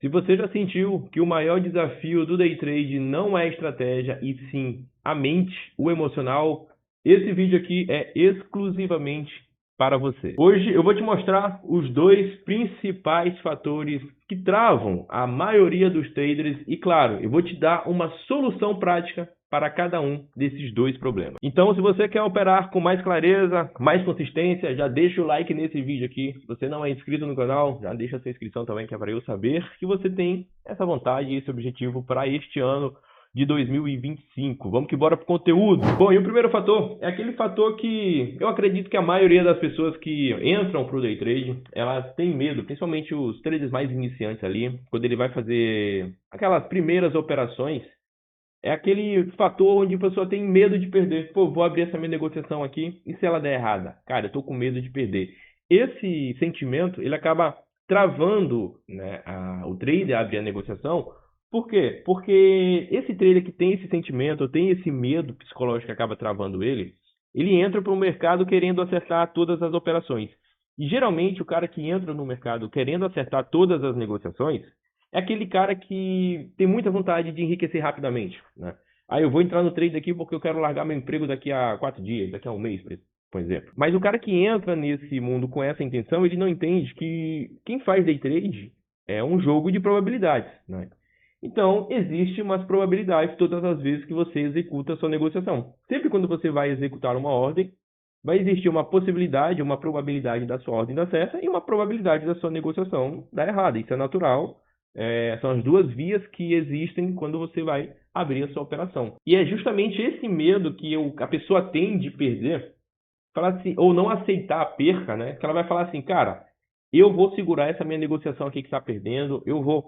Se você já sentiu que o maior desafio do day trade não é a estratégia e sim a mente, o emocional, esse vídeo aqui é exclusivamente para você. Hoje eu vou te mostrar os dois principais fatores que travam a maioria dos traders e, claro, eu vou te dar uma solução prática para cada um desses dois problemas. Então, se você quer operar com mais clareza, mais consistência, já deixa o like nesse vídeo aqui. Se você não é inscrito no canal, já deixa a sua inscrição também, que é para eu saber que você tem essa vontade e esse objetivo para este ano de 2025. Vamos que bora pro conteúdo. Bom, e o primeiro fator é aquele fator que eu acredito que a maioria das pessoas que entram pro day trade, elas têm medo, principalmente os traders mais iniciantes ali, quando ele vai fazer aquelas primeiras operações. É aquele fator onde a pessoa tem medo de perder. Pô, vou abrir essa minha negociação aqui e se ela der errada? Cara, eu tô com medo de perder. Esse sentimento, ele acaba travando, né, o trader a abrir a negociação. Por quê? Porque esse trader que tem esse sentimento, tem esse medo psicológico que acaba travando ele entra para o mercado querendo acertar todas as operações. E geralmente o cara que entra no mercado querendo acertar todas as negociações, é aquele cara que tem muita vontade de enriquecer rapidamente, né? Aí eu vou entrar no trade aqui porque eu quero largar meu emprego daqui a 4 dias, daqui a um mês, por exemplo. Mas o cara que entra nesse mundo com essa intenção, ele não entende que quem faz day trade é um jogo de probabilidades, né? Então, existe umas probabilidades todas as vezes que você executa a sua negociação. Sempre quando você vai executar uma ordem, vai existir uma possibilidade, uma probabilidade da sua ordem dar certa e uma probabilidade da sua negociação dar errada. Isso é natural. São as duas vias que existem quando você vai abrir a sua operação. E é justamente esse medo que a pessoa tem de perder, falar assim, ou não aceitar a perca, né? Que ela vai falar assim, cara, eu vou segurar essa minha negociação aqui que está perdendo, eu vou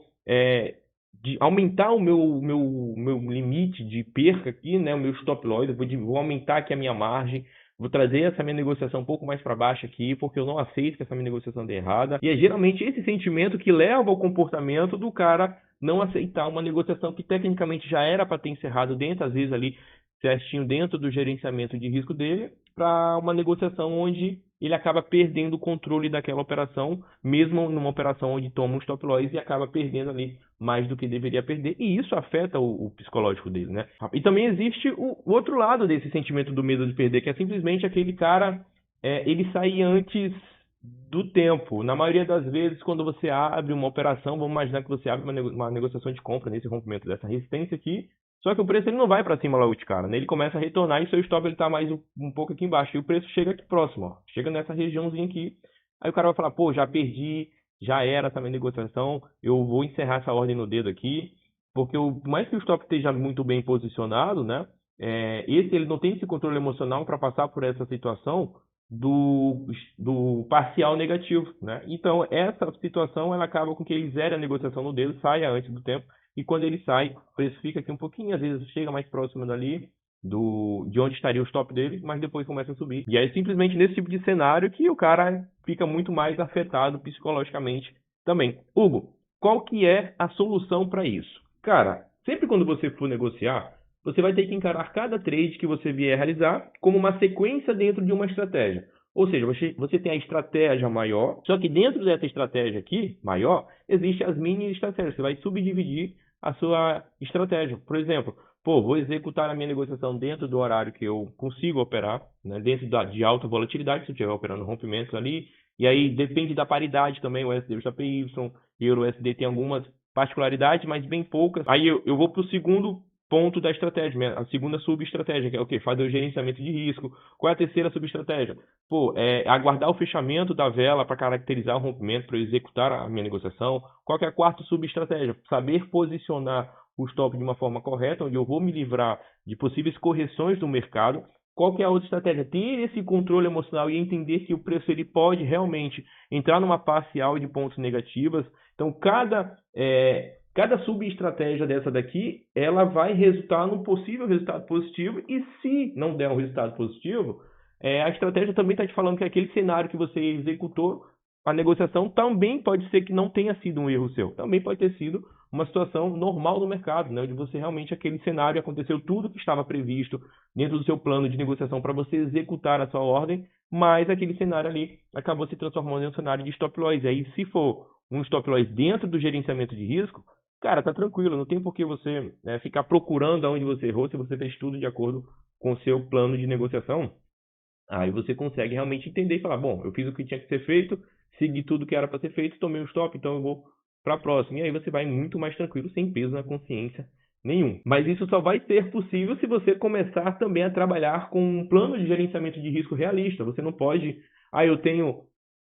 aumentar o meu limite de perca aqui, né? O meu stop loss, vou aumentar aqui a minha margem, vou trazer essa minha negociação um pouco mais para baixo aqui, porque eu não aceito que essa minha negociação dê errada. E é geralmente esse sentimento que leva ao comportamento do cara não aceitar uma negociação que tecnicamente já era para ter encerrado dentro, às vezes ali certinho dentro do gerenciamento de risco dele, para uma negociação onde ele acaba perdendo o controle daquela operação, mesmo numa operação onde toma um stop loss e acaba perdendo ali mais do que deveria perder, e isso afeta o psicológico dele, né? E também existe o outro lado desse sentimento do medo de perder, que é simplesmente aquele cara, ele sair antes do tempo. Na maioria das vezes, quando você abre uma operação, vamos imaginar que você abre uma negociação de compra nesse rompimento dessa resistência aqui, só que o preço ele não vai para cima logo de cara, né? Ele começa a retornar e seu stop ele tá mais um pouco aqui embaixo. E o preço chega aqui próximo, ó. Chega nessa regiãozinha aqui. Aí o cara vai falar, pô, já perdi, já era essa minha negociação, eu vou encerrar essa ordem no dedo aqui, porque por mais que o stop esteja muito bem posicionado, né? Ele não tem esse controle emocional para passar por essa situação do parcial negativo, né? Então, essa situação ela acaba com que ele zere a negociação no dedo, saia antes do tempo. E quando ele sai, o preço fica aqui um pouquinho, às vezes chega mais próximo dali de onde estaria o stop dele, mas depois começa a subir. E aí simplesmente nesse tipo de cenário que o cara fica muito mais afetado psicologicamente também. Hugo, qual que é a solução para isso? Cara, sempre quando você for negociar, você vai ter que encarar cada trade que você vier realizar como uma sequência dentro de uma estratégia. Ou seja, você tem a estratégia maior, só que dentro dessa estratégia aqui, maior, existem as mini estratégias. Você vai subdividir a sua estratégia. Por exemplo, vou executar a minha negociação dentro do horário que eu consigo operar, né, dentro de alta volatilidade, se eu estiver operando rompimentos ali, e aí depende da paridade também, o USD e o JPY, e o USD tem algumas particularidades, mas bem poucas. Aí eu vou para o segundo ponto da estratégia, a segunda subestratégia, que é o quê? Fazer o gerenciamento de risco. Qual é a terceira subestratégia? Aguardar o fechamento da vela para caracterizar o rompimento, para eu executar a minha negociação. Qual que é a quarta subestratégia? Saber posicionar o stop de uma forma correta, onde eu vou me livrar de possíveis correções do mercado. Qual que é a outra estratégia? Ter esse controle emocional e entender que o preço ele pode realmente entrar numa parcial de pontos negativas. Então, cada subestratégia dessa daqui, ela vai resultar num possível resultado positivo, e se não der um resultado positivo, a estratégia também está te falando que aquele cenário que você executou, a negociação também pode ser que não tenha sido um erro seu, também pode ter sido uma situação normal no mercado, né, onde você realmente, aquele cenário aconteceu tudo que estava previsto dentro do seu plano de negociação para você executar a sua ordem, mas aquele cenário ali acabou se transformando em um cenário de stop loss. E aí, se for um stop loss dentro do gerenciamento de risco, cara, tá tranquilo, não tem por que você ficar procurando aonde você errou, se você fez tudo de acordo com o seu plano de negociação. Aí você consegue realmente entender e falar, bom, eu fiz o que tinha que ser feito, segui tudo que era para ser feito, tomei um stop, então eu vou para a próxima. E aí você vai muito mais tranquilo, sem peso na consciência nenhum. Mas isso só vai ser possível se você começar também a trabalhar com um plano de gerenciamento de risco realista. Você não pode, eu tenho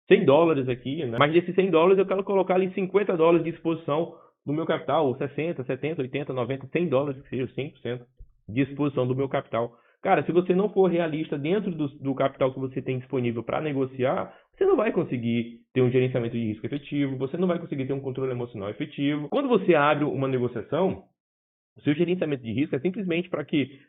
$100 aqui, né? Mas desses $100 eu quero colocar ali $50 de exposição do meu capital, ou 60, 70, 80, 90, $100, que seja 100% de exposição do meu capital. Cara, se você não for realista dentro do capital que você tem disponível para negociar, você não vai conseguir ter um gerenciamento de risco efetivo, você não vai conseguir ter um controle emocional efetivo. Quando você abre uma negociação, o seu gerenciamento de risco é simplesmente para que,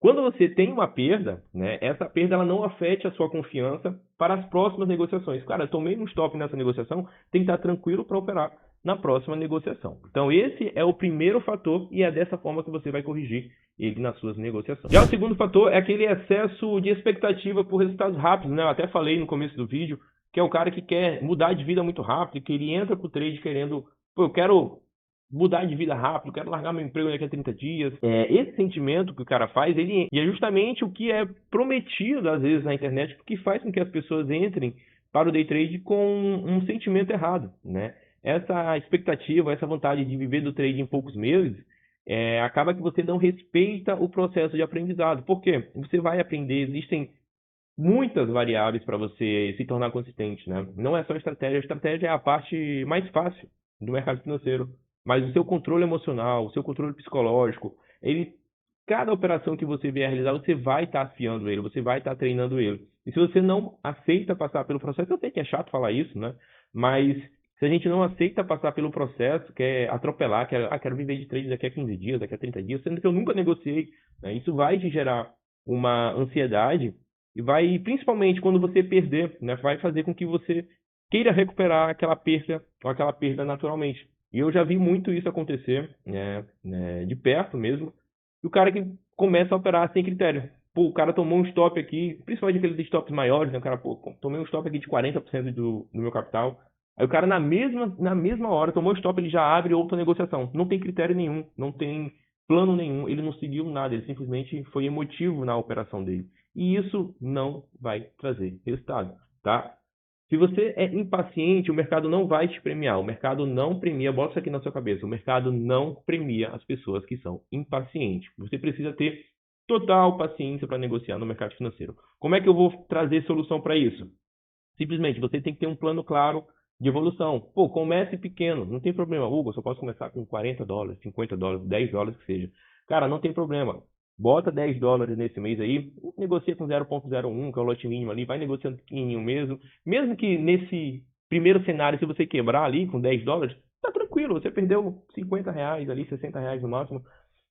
quando você tem uma perda, né, essa perda ela não afete a sua confiança para as próximas negociações. Cara, eu tomei um stop nessa negociação, tem que estar tranquilo para operar na próxima negociação. Então, esse é o primeiro fator e é dessa forma que você vai corrigir ele nas suas negociações. Já o segundo fator é aquele excesso de expectativa por resultados rápidos, né? Eu até falei no começo do vídeo que é o cara que quer mudar de vida muito rápido, que ele entra pro trade querendo, eu quero mudar de vida rápido, quero largar meu emprego daqui a 30 dias. Esse sentimento que o cara faz, e é justamente o que é prometido às vezes na internet, que faz com que as pessoas entrem para o day trade com um sentimento errado, né? Essa expectativa, essa vontade de viver do trade em poucos meses, acaba que você não respeita o processo de aprendizado. Por quê? Você vai aprender, existem muitas variáveis para você se tornar consistente, né? Não é só estratégia, a estratégia é a parte mais fácil do mercado financeiro, mas o seu controle emocional, o seu controle psicológico, cada operação que você vier realizar, você vai estar afiando ele, você vai estar treinando ele. E se você não aceita passar pelo processo, eu sei que é chato falar isso, né? Mas se a gente não aceita passar pelo processo, quer atropelar, quero viver de trade daqui a 15 dias, daqui a 30 dias, sendo que eu nunca negociei, né? Isso vai te gerar uma ansiedade e vai, principalmente quando você perder, né? Vai fazer com que você queira recuperar aquela perda naturalmente. E eu já vi muito isso acontecer, né, de perto mesmo. E o cara que começa a operar sem critério. Pô, o cara tomou um stop aqui, principalmente aqueles stops maiores, né? O cara, pô, tomei um stop aqui de 40% do meu capital. Aí o cara, na mesma hora, tomou o stop, ele já abre outra negociação. Não tem critério nenhum, não tem plano nenhum, ele não seguiu nada, ele simplesmente foi emotivo na operação dele. E isso não vai trazer resultado, tá? Se você é impaciente, o mercado não vai te premiar. O mercado não premia, bota isso aqui na sua cabeça, o mercado não premia as pessoas que são impacientes. Você precisa ter total paciência para negociar no mercado financeiro. Como é que eu vou trazer solução para isso? Simplesmente, você tem que ter um plano claro de evolução. Pô, comece pequeno, não tem problema. Hugo, eu só posso começar com $40, $50, $10 que seja. Cara, não tem problema. Bota $10 nesse mês aí, negocia com 0,01, que é o lote mínimo ali, vai negociando pequenininho mesmo. Mesmo que nesse primeiro cenário, se você quebrar ali com $10, tá tranquilo, você perdeu R$50 ali, R$60 no máximo.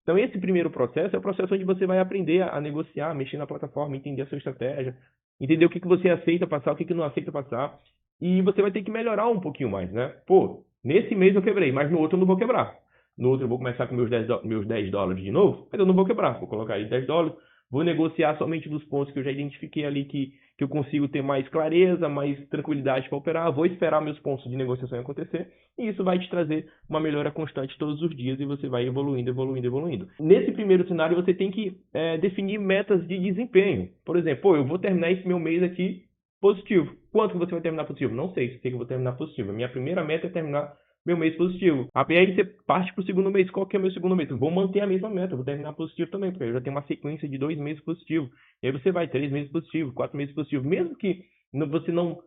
Então, esse primeiro processo é o processo onde você vai aprender a negociar, mexer na plataforma, entender a sua estratégia, entender o que você aceita passar, o que não aceita passar. E você vai ter que melhorar um pouquinho mais, né? Pô, nesse mês eu quebrei, mas no outro eu não vou quebrar. No outro eu vou começar com meus $10 de novo, mas eu não vou quebrar. Vou colocar aí $10, vou negociar somente dos pontos que eu já identifiquei ali que eu consigo ter mais clareza, mais tranquilidade para operar. Vou esperar meus pontos de negociação acontecer e isso vai te trazer uma melhora constante todos os dias e você vai evoluindo, evoluindo, evoluindo. Nesse primeiro cenário, você tem que definir metas de desempenho. Por exemplo, pô, eu vou terminar esse meu mês aqui positivo. Quanto que você vai terminar positivo? Não sei, sei que eu vou terminar positivo. A minha primeira meta é terminar meu mês positivo. Aí você parte para o segundo mês. Qual que é o meu segundo mês? Eu vou manter a mesma meta, eu vou terminar positivo também, porque eu já tenho uma sequência de 2 meses positivo. E aí você vai 3 meses positivo, 4 meses positivo. Mesmo que você não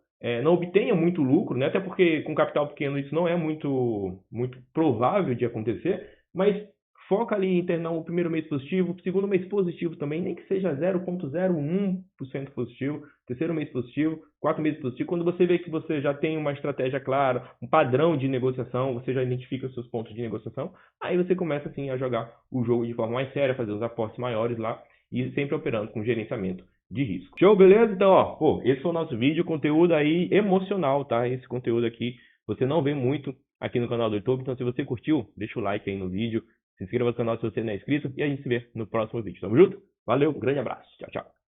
obtenha muito lucro, né? Até porque com capital pequeno isso não é muito provável de acontecer, mas foca ali em terminar o primeiro mês positivo, segundo mês positivo também, nem que seja 0,01% positivo, terceiro mês positivo, 4 meses positivo. Quando você vê que você já tem uma estratégia clara, um padrão de negociação, você já identifica os seus pontos de negociação, aí você começa assim a jogar o jogo de forma mais séria, fazer os aportes maiores lá e sempre operando com gerenciamento de risco. Show, beleza? Então, ó, esse foi o nosso vídeo, conteúdo aí emocional, tá? Esse conteúdo aqui você não vê muito aqui no canal do YouTube, então se você curtiu, deixa o like aí no vídeo, se inscreva no canal se você não é inscrito e a gente se vê no próximo vídeo. Tamo junto? Valeu, um grande abraço. Tchau, tchau.